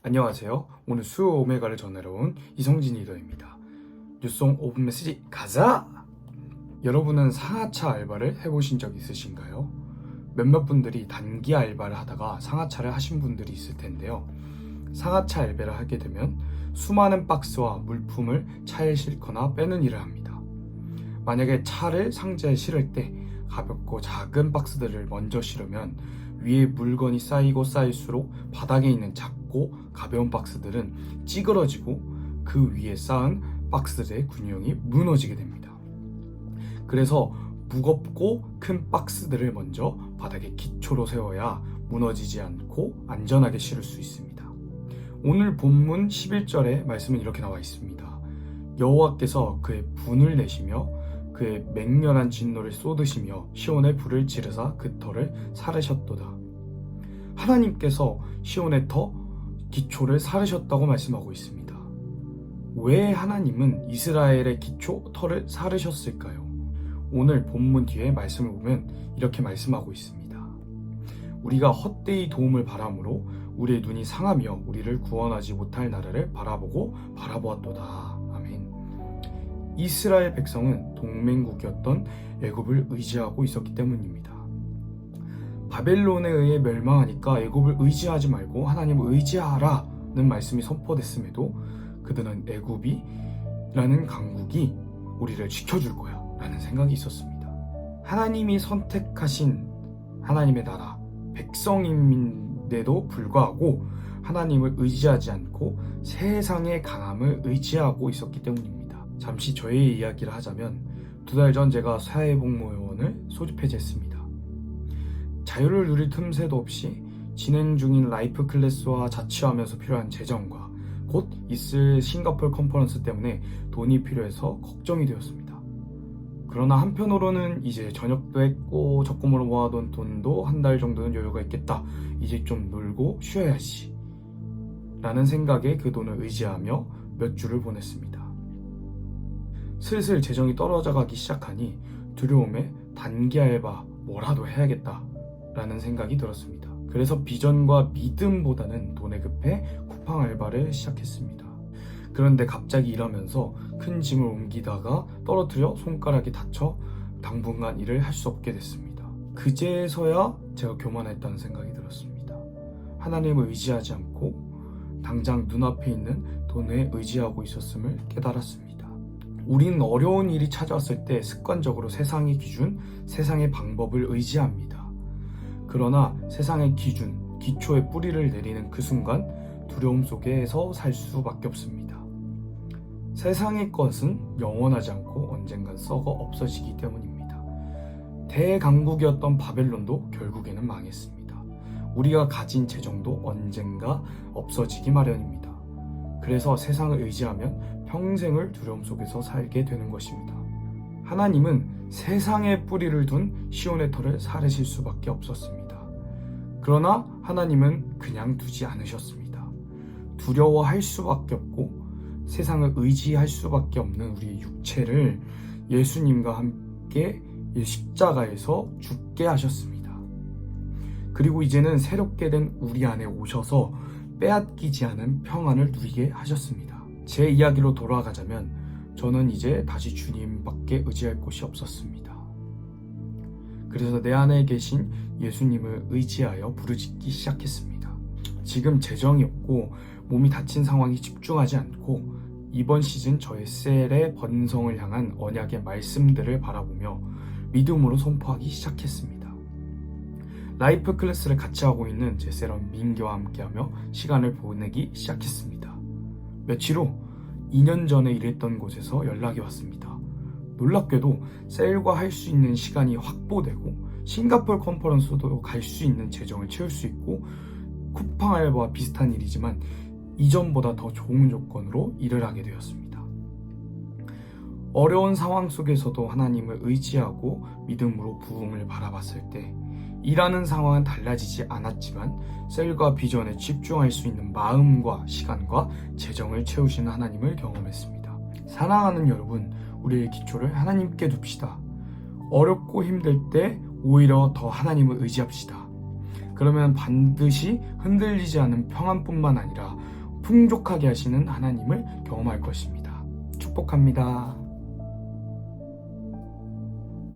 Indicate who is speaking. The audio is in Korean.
Speaker 1: 안녕하세요. 오늘 수요 오메가를 전하러 온 이성진 리더입니다. 뉴송 5분 메시지 가자! 여러분은 상하차 알바를 해보신 적 있으신가요? 몇몇 분들이 단기 알바를 하다가 상하차를 하신 분들이 있을 텐데요. 상하차 알바를 하게 되면 수많은 박스와 물품을 차에 싣거나 빼는 일을 합니다. 만약에 차를 상자에 실을 때 가볍고 작은 박스들을 먼저 실으면 위에 물건이 쌓이고 쌓일수록 바닥에 있는 작고 가벼운 박스들은 찌그러지고 그 위에 쌓은 박스들의 균형이 무너지게 됩니다. 그래서 무겁고 큰 박스들을 먼저 바닥에 기초로 세워야 무너지지 않고 안전하게 실을 수 있습니다. 오늘 본문 11절의 말씀은 이렇게 나와 있습니다. 여호와께서 그의 분을 내시며 그의 맹렬한 진노를 쏟으시며 시온에 불을 지르사 그 터를 사르셨도다. 하나님께서 시온의 터, 기초를 사르셨다고 말씀하고 있습니다. 왜 하나님은 이스라엘의 기초, 터를 사르셨을까요? 오늘 본문 뒤에 말씀을 보면 이렇게 말씀하고 있습니다. 우리가 헛되이 도움을 바람으로 우리의 눈이 상하며 우리를 구원하지 못할 나라를 바라보았도다. 이스라엘 백성은 동맹국이었던 애굽을 의지하고 있었기 때문입니다. 바벨론에 의해 멸망하니까 애굽을 의지하지 말고 하나님을 의지하라는 말씀이 선포됐음에도 그들은 애굽이라는 강국이 우리를 지켜줄 거야 라는 생각이 있었습니다. 하나님이 선택하신 하나님의 나라, 백성인데도 불구하고 하나님을 의지하지 않고 세상의 강함을 의지하고 있었기 때문입니다. 잠시 저의 이야기를 하자면 2달 전 제가 사회복무요원을 소집 해제했습니다. 자유를 누릴 틈새도 없이 진행 중인 라이프 클래스와 자취하면서 필요한 재정과 곧 있을 싱가포르 컨퍼런스 때문에 돈이 필요해서 걱정이 되었습니다. 그러나 한편으로는 이제 저녁도 했고 적금으로 모아둔 돈도 한 달 정도는 여유가 있겠다. 이제 좀 놀고 쉬어야지 라는 생각에 그 돈을 의지하며 몇 주를 보냈습니다. 슬슬 재정이 떨어져 가기 시작하니 두려움에 단기 알바 뭐라도 해야겠다 라는 생각이 들었습니다. 그래서 비전과 믿음보다는 돈에 급해 쿠팡 알바를 시작했습니다. 그런데 갑자기 일하면서 큰 짐을 옮기다가 떨어뜨려 손가락이 다쳐 당분간 일을 할 수 없게 됐습니다. 그제서야 제가 교만했다는 생각이 들었습니다. 하나님을 의지하지 않고 당장 눈앞에 있는 돈에 의지하고 있었음을 깨달았습니다. 우린 어려운 일이 찾아왔을 때 습관적으로 세상의 기준, 세상의 방법을 의지합니다. 그러나 세상의 기준, 기초에 뿌리를 내리는 그 순간 두려움 속에서 살 수밖에 없습니다. 세상의 것은 영원하지 않고 언젠간 썩어 없어지기 때문입니다. 대강국이었던 바벨론도 결국에는 망했습니다. 우리가 가진 재정도 언젠가 없어지기 마련입니다. 그래서 세상을 의지하면 평생을 두려움 속에서 살게 되는 것입니다. 하나님은 세상에 뿌리를 둔 시온의 터를 사르실 수밖에 없었습니다. 그러나 하나님은 그냥 두지 않으셨습니다. 두려워할 수밖에 없고 세상을 의지할 수밖에 없는 우리의 육체를 예수님과 함께 십자가에서 죽게 하셨습니다. 그리고 이제는 새롭게 된 우리 안에 오셔서 빼앗기지 않은 평안을 누리게 하셨습니다. 제 이야기로 돌아가자면 저는 이제 다시 주님밖에 의지할 곳이 없었습니다. 그래서 내 안에 계신 예수님을 의지하여 부르짖기 시작했습니다. 지금 재정이 없고 몸이 다친 상황에 집중하지 않고 이번 시즌 저의 셀의 번성을 향한 언약의 말씀들을 바라보며 믿음으로 선포하기 시작했습니다. 라이프 클래스를 같이 하고 있는 제 셀원 민기와 함께하며 시간을 보내기 시작했습니다. 며칠 후 2년 전에 일했던 곳에서 연락이 왔습니다. 놀랍게도 셀과 할 수 있는 시간이 확보되고 싱가포르 컨퍼런스도 갈 수 있는 재정을 채울 수 있고 쿠팡 알바와 비슷한 일이지만 이전보다 더 좋은 조건으로 일을 하게 되었습니다. 어려운 상황 속에서도 하나님을 의지하고 믿음으로 부흥을 바라봤을 때 일하는 상황은 달라지지 않았지만 셀과 비전에 집중할 수 있는 마음과 시간과 재정을 채우시는 하나님을 경험했습니다. 사랑하는 여러분, 우리의 기초를 하나님께 둡시다. 어렵고 힘들 때 오히려 더 하나님을 의지합시다. 그러면 반드시 흔들리지 않은 평안뿐만 아니라 풍족하게 하시는 하나님을 경험할 것입니다. 축복합니다.